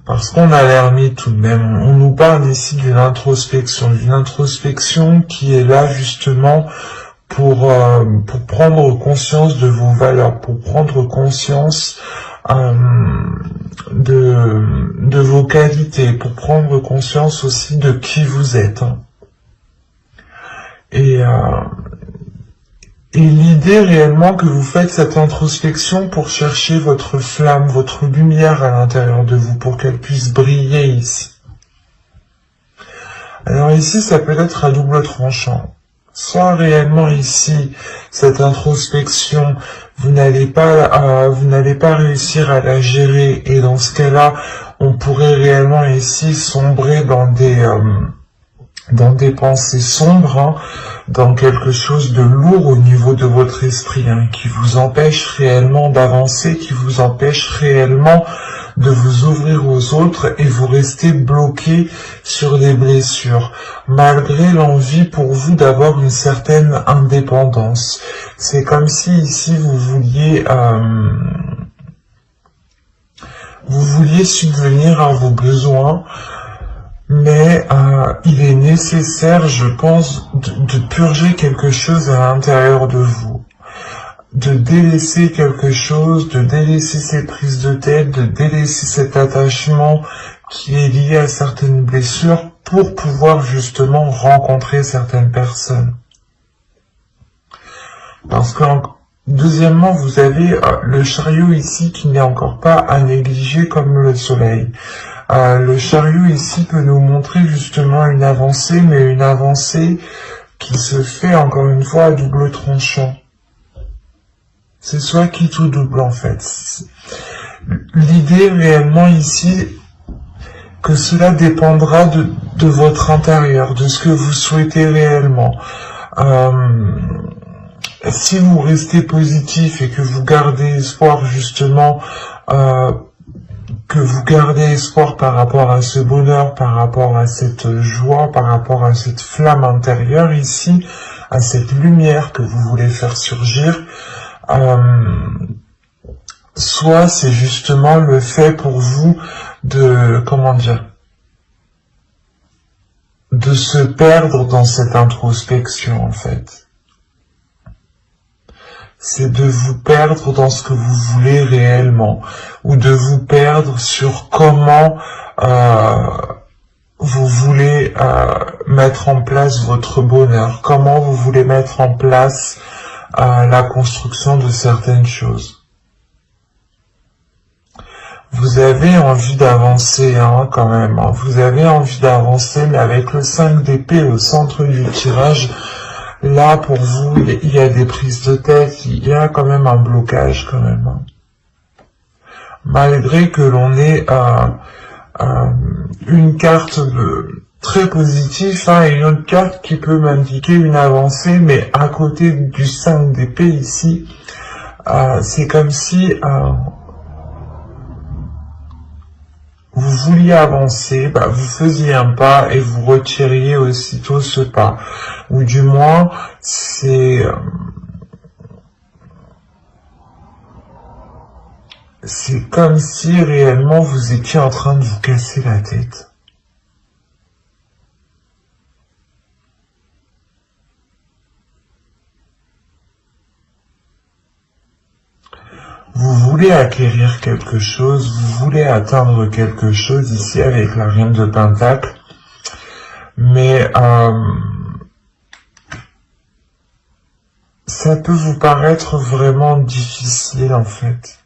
Parce qu'on a l'ermite tout de même. On nous parle ici d'une introspection qui est là justement pour prendre conscience de vos valeurs, pour prendre conscience de vos qualités, pour prendre conscience aussi de qui vous êtes. Et l'idée réellement que vous faites cette introspection pour chercher votre flamme, votre lumière à l'intérieur de vous, pour qu'elle puisse briller ici. Alors ici, ça peut être à double tranchant. Soit réellement ici, cette introspection, vous n'allez pas réussir à la gérer, et dans ce cas-là, on pourrait réellement ici sombrer dans des pensées sombres, dans quelque chose de lourd au niveau de votre esprit, qui vous empêche réellement d'avancer, qui vous empêche réellement de vous ouvrir aux autres, et vous restez bloqué sur des blessures, malgré l'envie pour vous d'avoir une certaine indépendance. C'est comme si ici vous vouliez subvenir à vos besoins, mais il est nécessaire, je pense, de purger quelque chose à l'intérieur de vous, de délaisser quelque chose, de délaisser ces prises de tête, de délaisser cet attachement qui est lié à certaines blessures pour pouvoir justement rencontrer certaines personnes. Parce que, deuxièmement, vous avez le chariot ici qui n'est encore pas à négliger comme le soleil. Le chariot ici peut nous montrer justement une avancée, mais une avancée qui se fait encore une fois à double tranchant. C'est soit quitte ou double en fait. L'idée réellement ici, que cela dépendra de votre intérieur, de ce que vous souhaitez réellement. Si vous restez positif et que vous gardez espoir justement, que vous gardez espoir par rapport à ce bonheur, par rapport à cette joie, par rapport à cette flamme intérieure ici, à cette lumière que vous voulez faire surgir, soit c'est justement le fait pour vous de, de se perdre dans cette introspection en fait. C'est de vous perdre dans ce que vous voulez réellement, ou de vous perdre sur comment vous voulez mettre en place votre bonheur, comment vous voulez mettre en place la construction de certaines choses. Vous avez envie d'avancer quand même, vous avez envie d'avancer, mais avec le 5 d'épée au centre du tirage, là, pour vous, il y a des prises de tête, il y a quand même un blocage, quand même. Malgré que l'on ait une carte très positive, et une autre carte qui peut m'indiquer une avancée, mais à côté du 5 d'épée ici, c'est comme si vous vouliez avancer, vous faisiez un pas et vous retiriez aussitôt ce pas. Ou du moins, c'est comme si réellement vous étiez en train de vous casser la tête. Vous voulez acquérir quelque chose, vous voulez atteindre quelque chose ici avec la reine de Pentacle, mais ça peut vous paraître vraiment difficile en fait.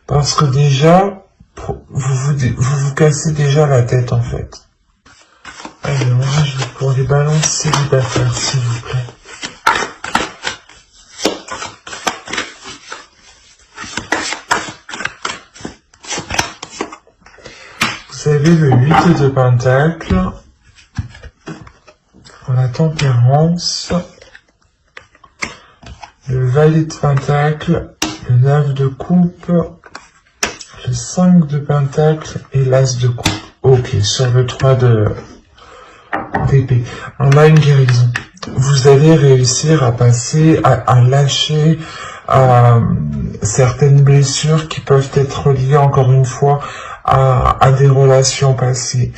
Parce que déjà, vous cassez déjà la tête en fait. Alors, je vais pour les balances célibataires s'il vous plaît. Vous avez le 8 de Pentacle, la Tempérance, le Valet de Pentacle, le 9 de Coupe, le 5 de Pentacle et l'As de Coupe. Ok, sur le 3 d'épée. On a une guérison. Vous allez réussir à passer, à lâcher certaines blessures qui peuvent être liées encore une fois à des relations passées.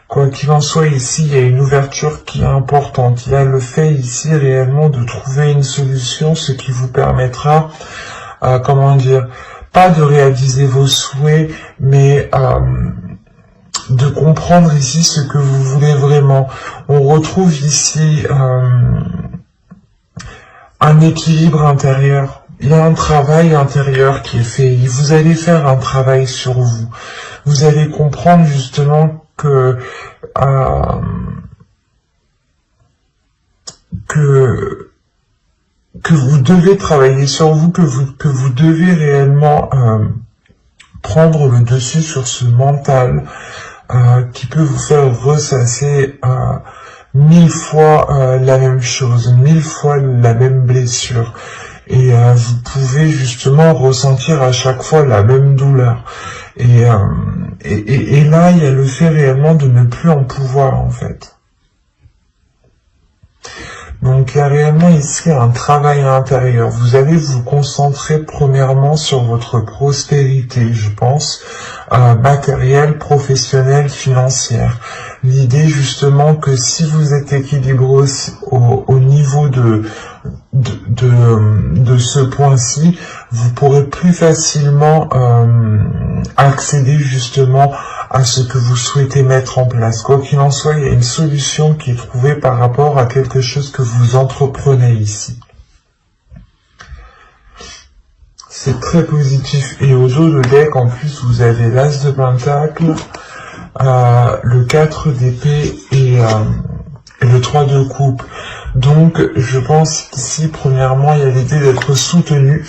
Quoi qu'il en soit, ici, il y a une ouverture qui est importante. Il y a le fait ici réellement de trouver une solution, ce qui vous permettra, comment dire, pas de réaliser vos souhaits, mais de comprendre ici ce que vous voulez vraiment. On retrouve ici un équilibre intérieur. Il y a un travail intérieur qui est fait. Vous allez faire un travail sur vous. Vous allez comprendre justement que vous devez travailler sur vous, que vous devez réellement prendre le dessus sur ce mental qui peut vous faire ressasser 1000 fois la même chose, 1000 fois la même blessure. Et vous pouvez justement ressentir à chaque fois la même douleur. Et là, il y a le fait réellement de ne plus en pouvoir, en fait. Donc, il y a réellement ici un travail intérieur. Vous allez vous concentrer premièrement sur votre prospérité, je pense, matérielle, professionnelle, financière. L'idée, justement, que si vous êtes équilibré au niveau de ce point-ci, vous pourrez plus facilement accéder justement à ce que vous souhaitez mettre en place. Quoi qu'il en soit, il y a une solution qui est trouvée par rapport à quelque chose que vous entreprenez ici. C'est très positif. Et au dos de deck, en plus, vous avez l'As de Pentacle, le 4 d'épée et le 3 de coupe. Donc, je pense qu'ici, premièrement, il y a l'idée d'être soutenu,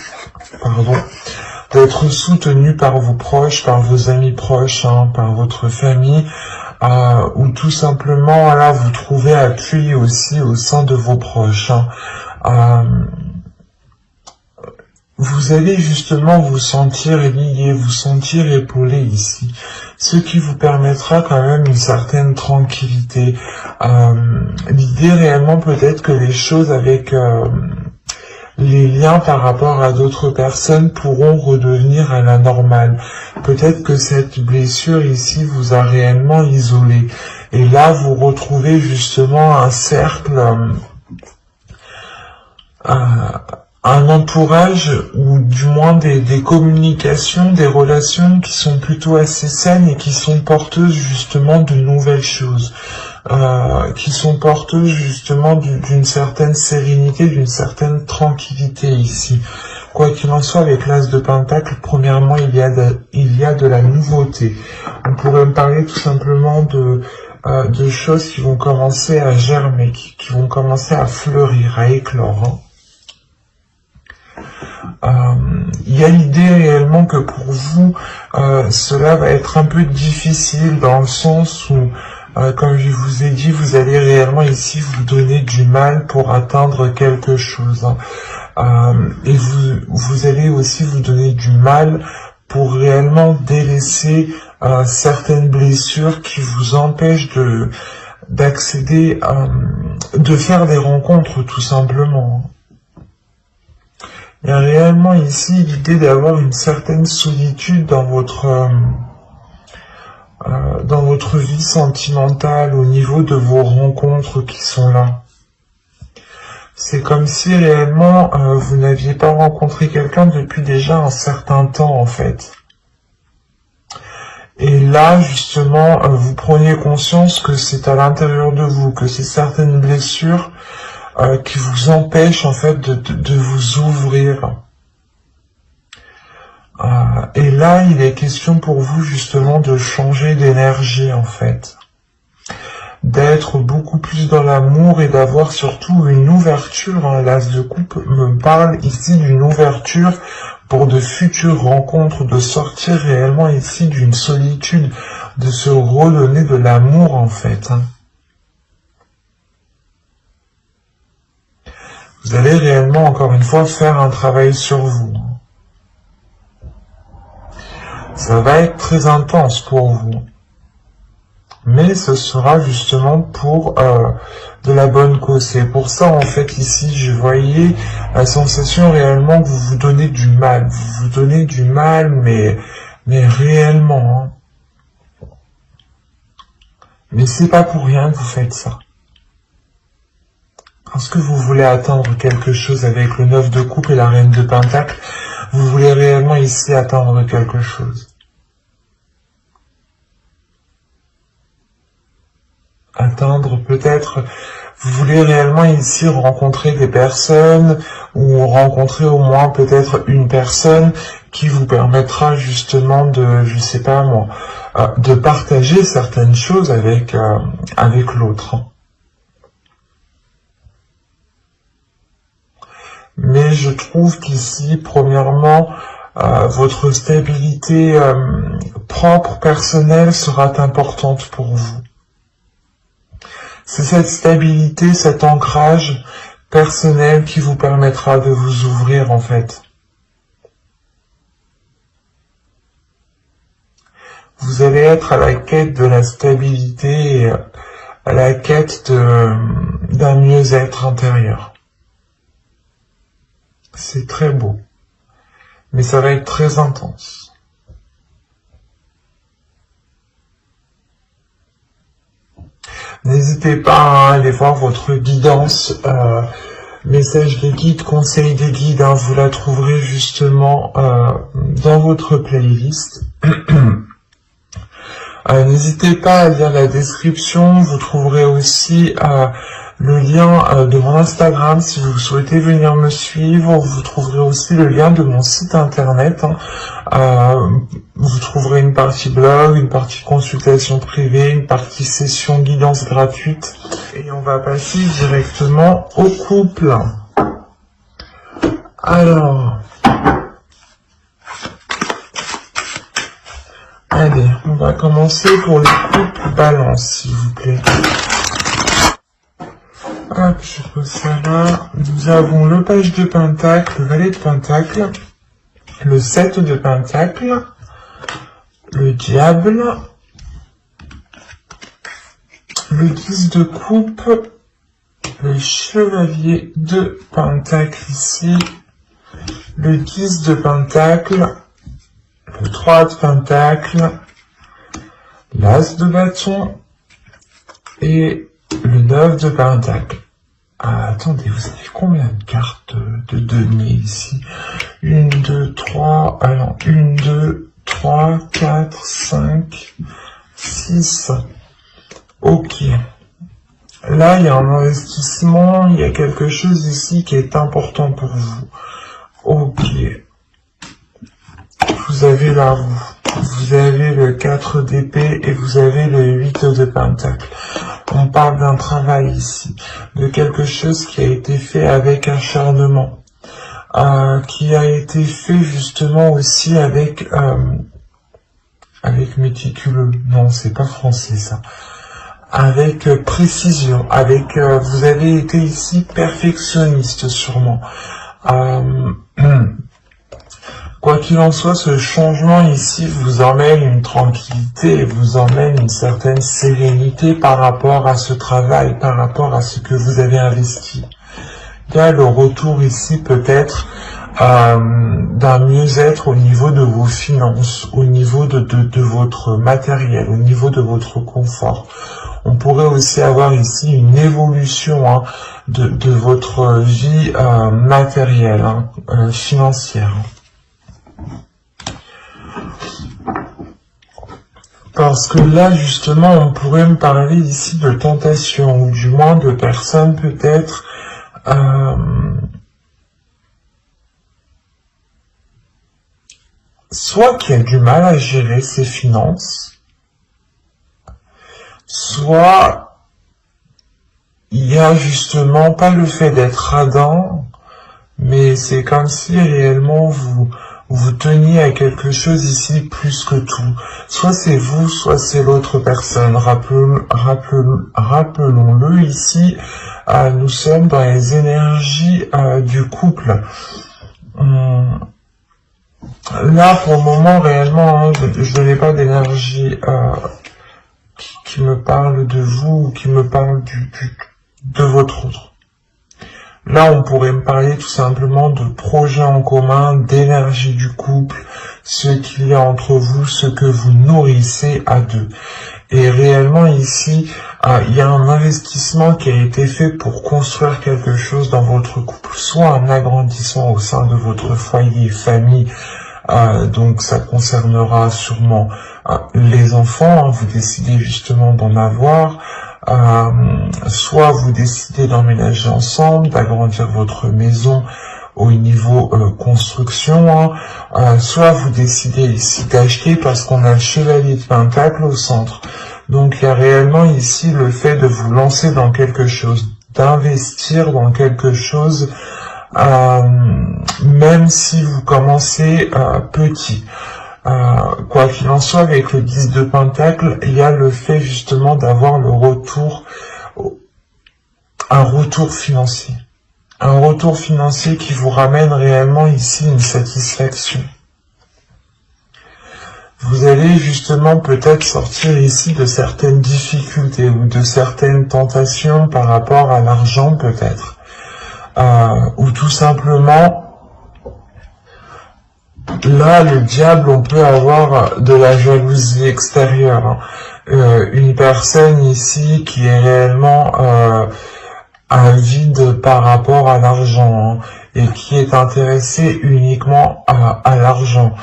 d'être soutenu par vos proches, par vos amis proches, par votre famille, ou tout simplement, là, vous trouvez appui aussi au sein de vos proches. Vous allez justement vous sentir lié, vous sentir épaulé ici, ce qui vous permettra quand même une certaine tranquillité. L'idée réellement peut-être que les choses avec les liens par rapport à d'autres personnes pourront redevenir à la normale. Peut-être que cette blessure ici vous a réellement isolé. Et là, vous retrouvez justement un cercle, un entourage, ou du moins des communications, des relations qui sont plutôt assez saines et qui sont porteuses justement de nouvelles choses. Qui sont porteuses justement d'une certaine sérénité, d'une certaine tranquillité ici. Quoi qu'il en soit, avec l'As de Pentacle, premièrement, il y a de la nouveauté. On pourrait me parler tout simplement de choses qui vont commencer à germer, qui vont commencer à fleurir, à éclore. Il y a l'idée réellement que pour vous, cela va être un peu difficile dans le sens où, comme je vous ai dit, vous allez réellement ici vous donner du mal pour atteindre quelque chose. Et vous allez aussi vous donner du mal pour réellement délaisser certaines blessures qui vous empêchent d'accéder, de faire des rencontres tout simplement. Il y a réellement ici l'idée d'avoir une certaine solitude dans votre vie sentimentale au niveau de vos rencontres qui sont là. C'est comme si réellement vous n'aviez pas rencontré quelqu'un depuis déjà un certain temps en fait. Et là justement vous preniez conscience que c'est à l'intérieur de vous, que c'est certaines blessures qui vous empêchent en fait de vous ouvrir. Et là, il est question pour vous justement de changer d'énergie en fait. D'être beaucoup plus dans l'amour et d'avoir surtout une ouverture. L'As de coupe me parle ici d'une ouverture pour de futures rencontres, de sortir réellement ici d'une solitude, de se redonner de l'amour en fait. Vous allez réellement, encore une fois, faire un travail sur vous. Ça va être très intense pour vous. Mais ce sera justement pour de la bonne cause. C'est pour ça, en fait, ici, je voyais la sensation réellement que vous vous donnez du mal. Vous vous donnez du mal, mais réellement. Mais c'est pas pour rien que vous faites ça. Parce que vous voulez atteindre quelque chose avec le 9 de coupe et la reine de pentacle, vous voulez réellement ici atteindre quelque chose. Atteindre peut-être, vous voulez réellement ici rencontrer des personnes ou rencontrer au moins peut-être une personne qui vous permettra justement de, je sais pas moi, de partager certaines choses avec l'autre. Mais je trouve qu'ici, premièrement, votre stabilité propre, personnelle, sera importante pour vous. C'est cette stabilité, cet ancrage personnel qui vous permettra de vous ouvrir en fait. Vous allez être à la quête de la stabilité et à la quête d'un mieux-être intérieur. C'est très beau, mais ça va être très intense. N'hésitez pas à aller voir votre guidance, message des guides, conseil des guides, vous la trouverez justement dans votre playlist. N'hésitez pas à lire la description, vous trouverez aussi le lien de mon Instagram si vous souhaitez venir me suivre. Vous trouverez aussi le lien de mon site internet. Vous trouverez une partie blog, une partie consultation privée, une partie session guidance gratuite. Et on va passer directement au couple. Alors, allez, on va commencer pour le couple balance, s'il vous plaît. Hop, je pose ça là. Nous avons le page de pentacle, le valet de pentacle, le 7 de pentacle, le diable, le 10 de coupe, le chevalier de pentacle ici, le 10 de pentacle, le 3 de pentacle, l'as de bâton et le 9 de pentacle. Attendez, vous avez combien de cartes de denier ici? 1, 2, 3, alors 1, 2, 3, 4, 5, 6. Ok. Là, il y a un investissement, il y a quelque chose ici qui est important pour vous. Ok. Vous avez la roue. Vous avez le 4 d'épée et vous avez le 8 de pentacle. On parle d'un travail ici, de quelque chose qui a été fait avec acharnement, qui a été fait justement aussi avec méticuleux. Non, c'est pas français ça. Avec précision, avec vous avez été ici perfectionniste sûrement. Quoi qu'il en soit, ce changement ici vous emmène une tranquillité, vous emmène une certaine sérénité par rapport à ce travail, par rapport à ce que vous avez investi. Il y a le retour ici peut-être d'un mieux-être au niveau de vos finances, au niveau de votre matériel, au niveau de votre confort. On pourrait aussi avoir ici une évolution de votre vie matérielle, financière. Parce que là, justement, on pourrait me parler ici de tentation, ou du moins de personnes peut-être soit qui a du mal à gérer ses finances, soit il y a justement pas le fait d'être radin, mais c'est comme si réellement vous teniez à quelque chose ici plus que tout. Soit c'est vous, soit c'est l'autre personne. Rappelons-le ici, nous sommes dans les énergies du couple. Là, pour le moment, réellement, je n'ai pas d'énergie qui me parle de vous ou qui me parle de votre autre. Là, on pourrait me parler tout simplement de projets en commun, d'énergie du couple, ce qu'il y a entre vous, ce que vous nourrissez à deux. Et réellement ici, il y a un investissement qui a été fait pour construire quelque chose dans votre couple, soit un agrandissement au sein de votre foyer, famille, donc ça concernera sûrement les enfants, vous décidez justement d'en avoir, soit vous décidez d'emménager ensemble, d'agrandir votre maison au niveau construction, soit vous décidez ici d'acheter parce qu'on a le chevalier de Pentacle au centre. Donc il y a réellement ici le fait de vous lancer dans quelque chose, d'investir dans quelque chose, même si vous commencez petit. Quoi qu'il en soit, avec le 10 de Pentacle, il y a le fait justement d'avoir le retour, un retour financier. Un retour financier qui vous ramène réellement ici une satisfaction. Vous allez justement peut-être sortir ici de certaines difficultés ou de certaines tentations par rapport à l'argent peut-être. Ou tout simplement, là, le diable, on peut avoir de la jalousie extérieure. Une personne ici qui est réellement avide par rapport à l'argent et qui est intéressée uniquement à l'argent.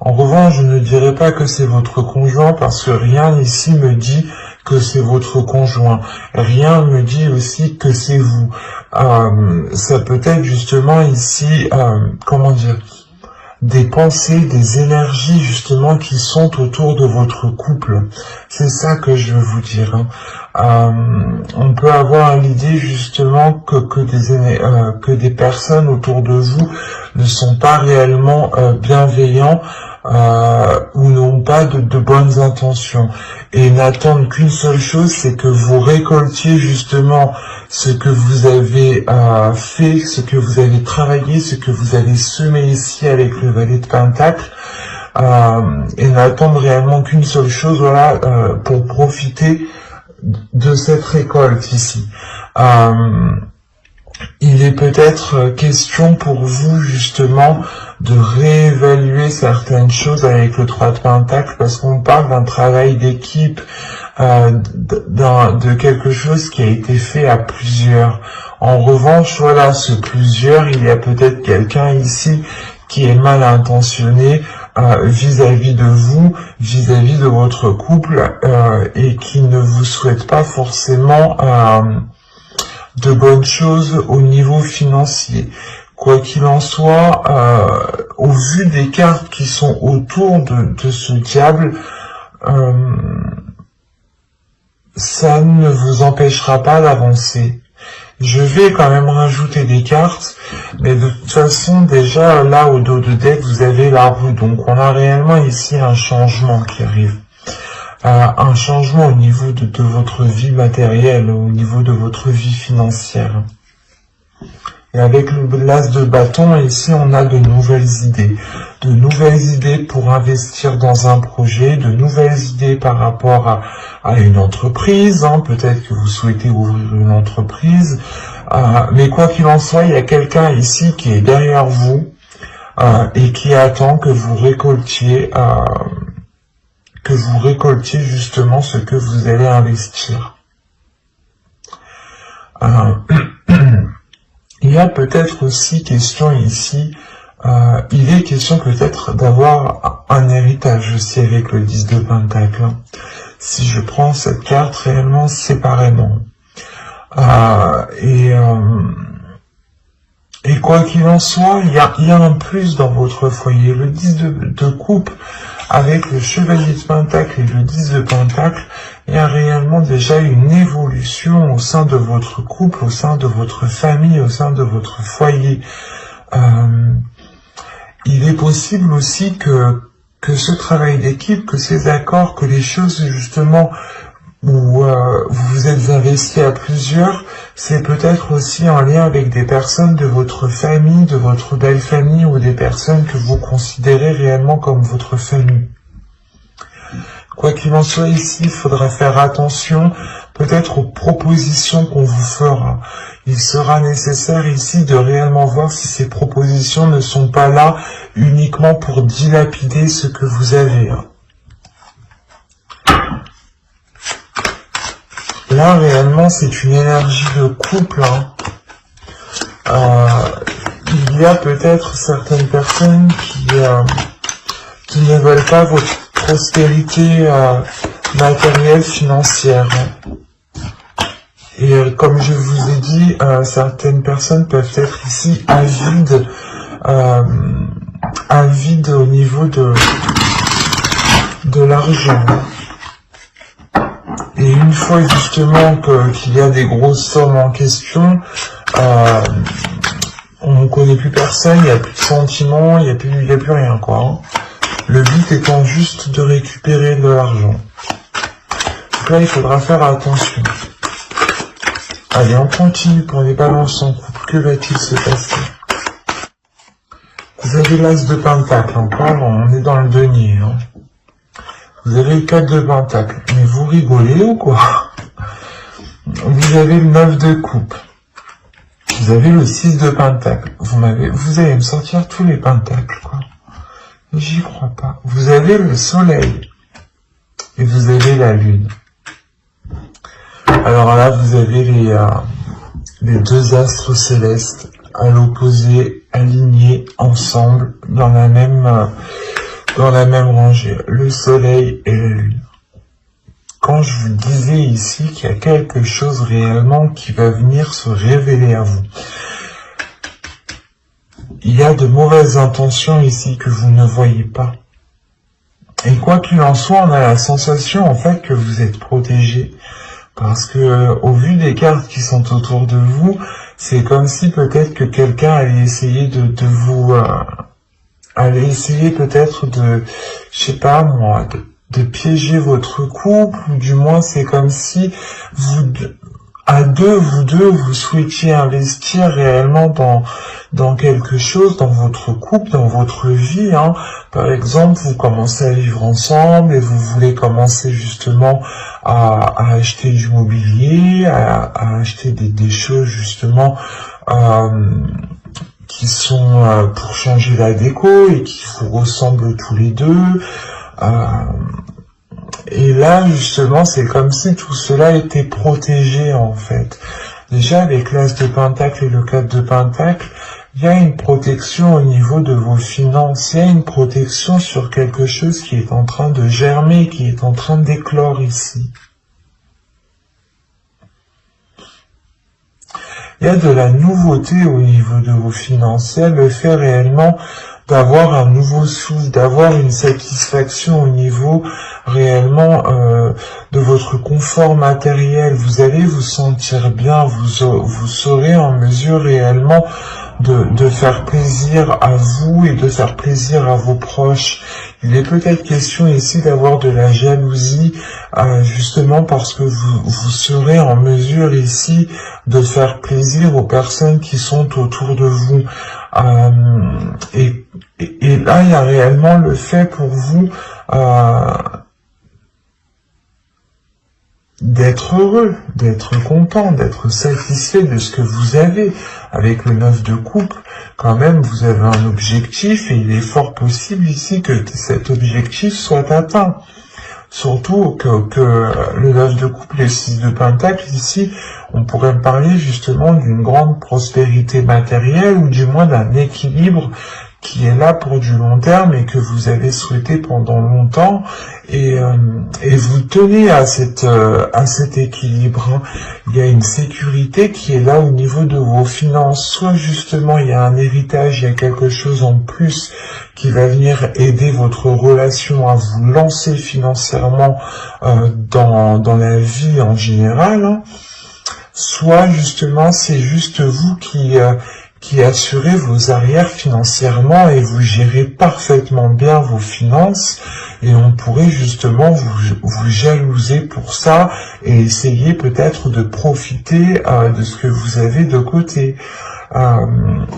En revanche, je ne dirais pas que c'est votre conjoint parce que rien ici me dit que c'est votre conjoint. Rien me dit aussi que c'est vous. Ça peut être justement ici, comment dire, des pensées, des énergies justement qui sont autour de votre couple. C'est ça que je veux vous dire. On peut avoir l'idée justement que des personnes autour de vous ne sont pas réellement bienveillants ou n'ont pas de bonnes intentions et n'attendent qu'une seule chose, c'est que vous récoltiez justement ce que vous avez fait, ce que vous avez travaillé, ce que vous avez semé ici avec le valet de Pentacle, et n'attendent réellement qu'une seule chose, voilà, pour profiter de cette récolte ici. Il est peut-être question pour vous justement de réévaluer certaines choses avec le 3 de Pentacle parce qu'on parle d'un travail d'équipe, de quelque chose qui a été fait à plusieurs. En revanche, voilà, ce plusieurs, il y a peut-être quelqu'un ici qui est mal intentionné vis-à-vis de vous, vis-à-vis de votre couple et qui ne vous souhaite pas forcément de bonnes choses au niveau financier. Quoi qu'il en soit, au vu des cartes qui sont autour de ce diable, ça ne vous empêchera pas d'avancer. Je vais quand même rajouter des cartes, mais de toute façon, déjà, là, au dos de deck, vous avez la roue. Donc, on a réellement ici un changement qui arrive. Un changement au niveau de votre vie matérielle, au niveau de votre vie financière. Et avec l'as de bâton, ici, on a de nouvelles idées. De nouvelles idées pour investir dans un projet, de nouvelles idées par rapport à une entreprise. Peut-être que vous souhaitez ouvrir une entreprise. Mais quoi qu'il en soit, il y a quelqu'un ici qui est derrière vous et qui attend que vous récoltiez justement ce que vous allez investir. Il y a peut-être aussi question ici, il est question peut-être d'avoir un héritage aussi avec le 10 de Pentacle. Si je prends cette carte réellement séparément. Et quoi qu'il en soit, il y a un plus dans votre foyer. Le 10 de coupe avec le chevalier de Pentacle et le 10 de Pentacle, il y a réellement déjà une évolution au sein de votre couple, au sein de votre famille, au sein de votre foyer. Il est possible aussi que ce travail d'équipe, que ces accords, que les choses justement où vous vous êtes investi à plusieurs, c'est peut-être aussi en lien avec des personnes de votre famille, de votre belle famille, ou des personnes que vous considérez réellement comme votre famille. Quoi qu'il en soit ici, il faudra faire attention peut-être aux propositions qu'on vous fera. Il sera nécessaire ici de réellement voir si ces propositions ne sont pas là uniquement pour dilapider ce que vous avez. Là, réellement, c'est une énergie de couple. Il y a peut-être certaines personnes qui ne veulent pas votre prospérité matérielle, financière. Et comme je vous ai dit, certaines personnes peuvent être ici avides au niveau de l'argent. Et une fois justement qu'il y a des grosses sommes en question, on ne connaît plus personne, il n'y a plus de sentiments, il n'y a plus rien, quoi. Le but étant juste de récupérer de l'argent. Donc là, il faudra faire attention. Allez, on continue pour les balances en couple. Que va-t-il se passer? Vous avez l'as de pentacle, encore, on est dans le denier. Vous avez le 4 de pentacle. Mais vous rigolez ou quoi? Vous avez le 9 de coupe. Vous avez le 6 de pentacle. Vous allez me sortir tous les pentacles, quoi. J'y crois pas. Vous avez le soleil. Et vous avez la lune. Alors là, vous avez les deux astres célestes à l'opposé, alignés ensemble dans la même rangée. Le soleil et la lune. Quand je vous disais ici qu'il y a quelque chose réellement qui va venir se révéler à vous, il y a de mauvaises intentions ici que vous ne voyez pas. Et quoi qu'il en soit, on a la sensation en fait que vous êtes protégé. Parce que au vu des cartes qui sont autour de vous, c'est comme si peut-être que quelqu'un allait essayer de vous... allait essayer peut-être de... je sais pas moi... de piéger votre couple, ou du moins c'est comme si vous deux, vous souhaitiez investir réellement dans quelque chose, dans votre couple, dans votre vie. Par exemple, vous commencez à vivre ensemble et vous voulez commencer justement à acheter du mobilier, à acheter des choses justement qui sont pour changer la déco et qui vous ressemblent tous les deux. Et là, justement, c'est comme si tout cela était protégé, en fait. Déjà, avec l'as de pentacle et le 4 de pentacle, il y a une protection au niveau de vos finances. Il y a une protection sur quelque chose qui est en train de germer, qui est en train d'éclore ici. Il y a de la nouveauté au niveau de vos finances. Il y a le fait réellement d'avoir un nouveau souffle, d'avoir une satisfaction au niveau réellement de votre confort matériel. Vous allez vous sentir bien, vous serez en mesure réellement de faire plaisir à vous et de faire plaisir à vos proches. Il est peut-être question ici d'avoir de la jalousie, justement parce que vous serez en mesure ici de faire plaisir aux personnes qui sont autour de vous. Et là, il y a réellement le fait pour vous d'être heureux, d'être content, d'être satisfait de ce que vous avez. Avec le 9 de coupe, quand même, vous avez un objectif et il est fort possible ici que cet objectif soit atteint. Surtout que le 9 de coupe et le 6 de pentacle, ici, on pourrait parler justement d'une grande prospérité matérielle ou du moins d'un équilibre qui est là pour du long terme et que vous avez souhaité pendant longtemps et vous tenez à cet équilibre. Il y a une sécurité qui est là au niveau de vos finances. Soit justement il y a un héritage, il y a quelque chose en plus qui va venir aider votre relation à vous lancer financièrement dans la vie en général. Soit justement c'est juste vous qui assurez vos arrières financièrement et vous gérez parfaitement bien vos finances et on pourrait justement vous jalouser pour ça et essayer peut-être de profiter de ce que vous avez de côté.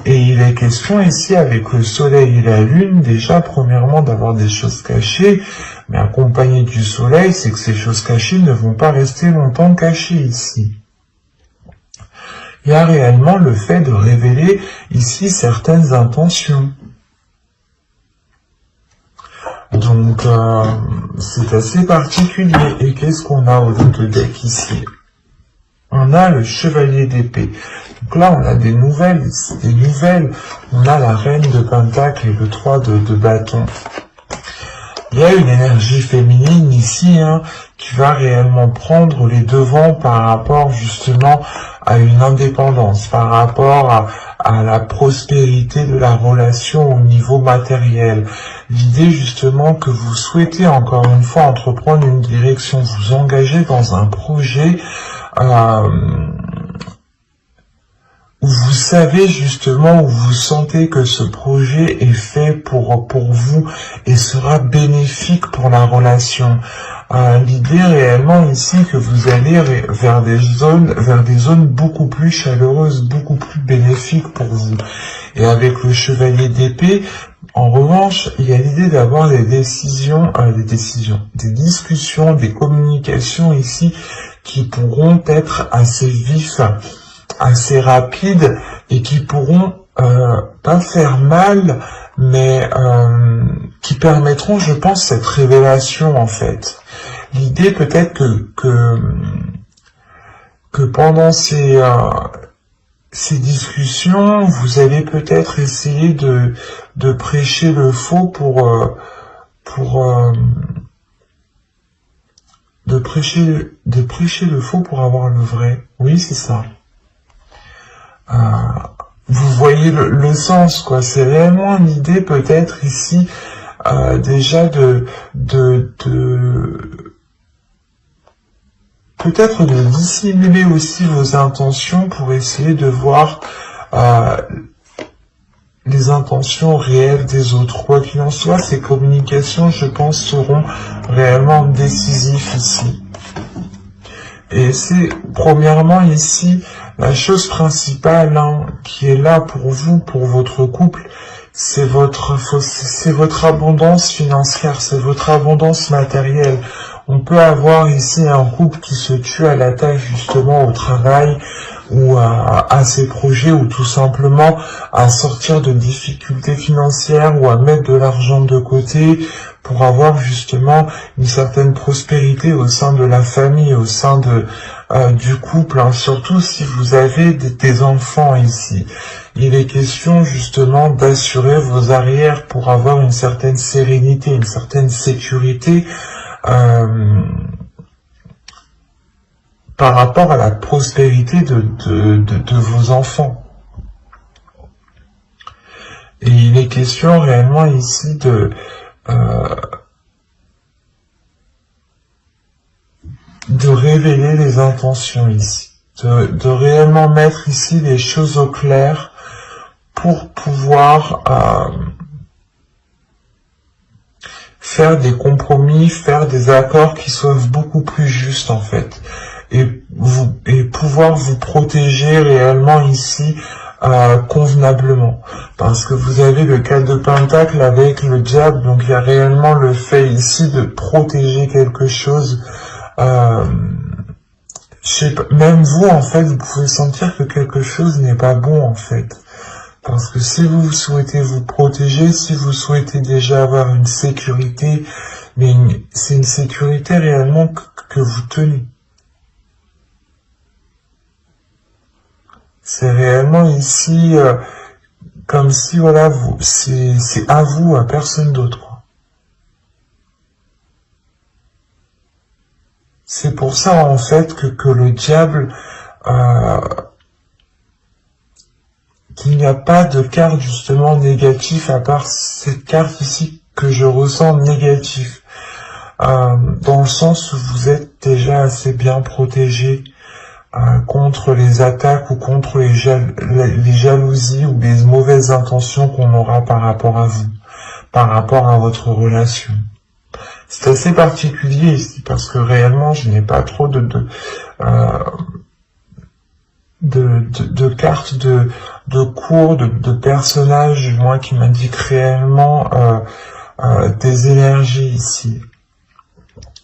Et il est question ici avec le soleil et la lune, déjà premièrement d'avoir des choses cachées, mais accompagné du soleil, c'est que ces choses cachées ne vont pas rester longtemps cachées ici. Il y a réellement le fait de révéler ici certaines intentions. Donc, c'est assez particulier. Et qu'est-ce qu'on a au dos de deck ici? On a le chevalier d'épée. Donc là, on a des nouvelles. On a la reine de pentacle et le 3 de bâton. Il y a une énergie féminine ici, qui va réellement prendre les devants par rapport justement à une indépendance, par rapport à la prospérité de la relation au niveau matériel. L'idée justement que vous souhaitez encore une fois entreprendre une direction, vous engager dans un projet où vous savez justement, où vous sentez que ce projet est fait pour vous et sera bénéfique pour la relation. L'idée réellement ici que vous allez vers des zones beaucoup plus chaleureuses, beaucoup plus bénéfiques pour vous. Et avec le chevalier d'épée, en revanche, il y a l'idée d'avoir des discussions, des communications ici qui pourront être assez vifs, assez rapides et qui pourront pas faire mal, mais qui permettront, je pense, cette révélation en fait. L'idée peut-être que pendant ces discussions, vous allez peut-être essayer de prêcher le faux de prêcher le faux pour avoir le vrai. Oui, c'est ça. Vous voyez le sens, quoi. C'est réellement l'idée peut-être ici déjà peut-être de dissimuler aussi vos intentions pour essayer de voir les intentions réelles des autres. Quoi qu'il en soit, ces communications, je pense, seront réellement décisives ici. Et c'est premièrement ici la chose principale qui est là pour vous, pour votre couple, c'est votre abondance financière, c'est votre abondance matérielle. On peut avoir ici un couple qui se tue à la tâche justement au travail ou à ses projets ou tout simplement à sortir de difficultés financières ou à mettre de l'argent de côté pour avoir justement une certaine prospérité au sein de la famille, au sein du couple, surtout si vous avez des enfants ici. Il est question justement d'assurer vos arrières pour avoir une certaine sérénité, une certaine sécurité par rapport à la prospérité de vos enfants. Et il est question réellement ici de révéler les intentions ici, de réellement mettre ici les choses au clair pour pouvoir faire des compromis, faire des accords qui soient beaucoup plus justes en fait, et pouvoir vous protéger réellement ici convenablement, parce que vous avez le 4 de pentacle avec le diable, donc il y a réellement le fait ici de protéger quelque chose. Je sais pas, même vous en fait, vous pouvez sentir que quelque chose n'est pas bon en fait. Parce que si vous souhaitez vous protéger, si vous souhaitez déjà avoir une sécurité, mais c'est une sécurité réellement que vous tenez. C'est réellement ici, comme si voilà, c'est à vous, à personne d'autre. C'est pour ça en fait que le diable, qu'il n'y a pas de carte justement négative à part cette carte ici que je ressens négative, dans le sens où vous êtes déjà assez bien protégé contre les attaques ou contre les jalousies ou les mauvaises intentions qu'on aura par rapport à vous, par rapport à votre relation. C'est assez particulier ici parce que réellement je n'ai pas trop de cartes de personnages, du moins qui m'indiquent réellement des énergies ici.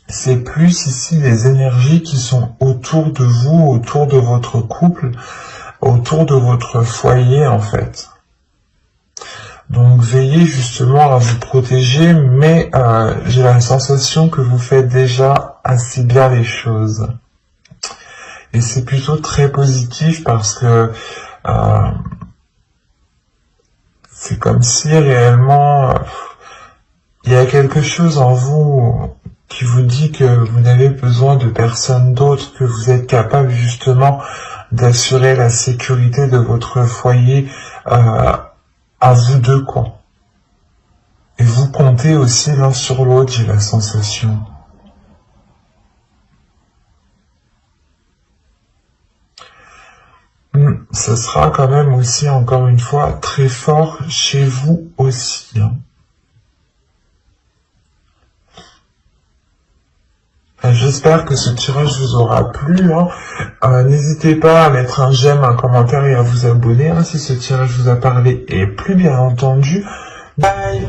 C'est plus ici les énergies qui sont autour de vous, autour de votre couple, autour de votre foyer en fait. Donc veillez justement à vous protéger, mais j'ai la sensation que vous faites déjà assez bien les choses. Et c'est plutôt très positif parce que c'est comme si réellement il y a quelque chose en vous qui vous dit que vous n'avez besoin de personne d'autre, que vous êtes capable justement d'assurer la sécurité de votre foyer à vous deux, quoi. Et vous comptez aussi l'un sur l'autre, j'ai la sensation. Ce sera quand même aussi, encore une fois, très fort chez vous aussi, hein. J'espère que ce tirage vous aura plu, hein. N'hésitez pas à mettre un j'aime, un commentaire et à vous abonner, hein, si ce tirage vous a parlé, et plus bien entendu. Bye!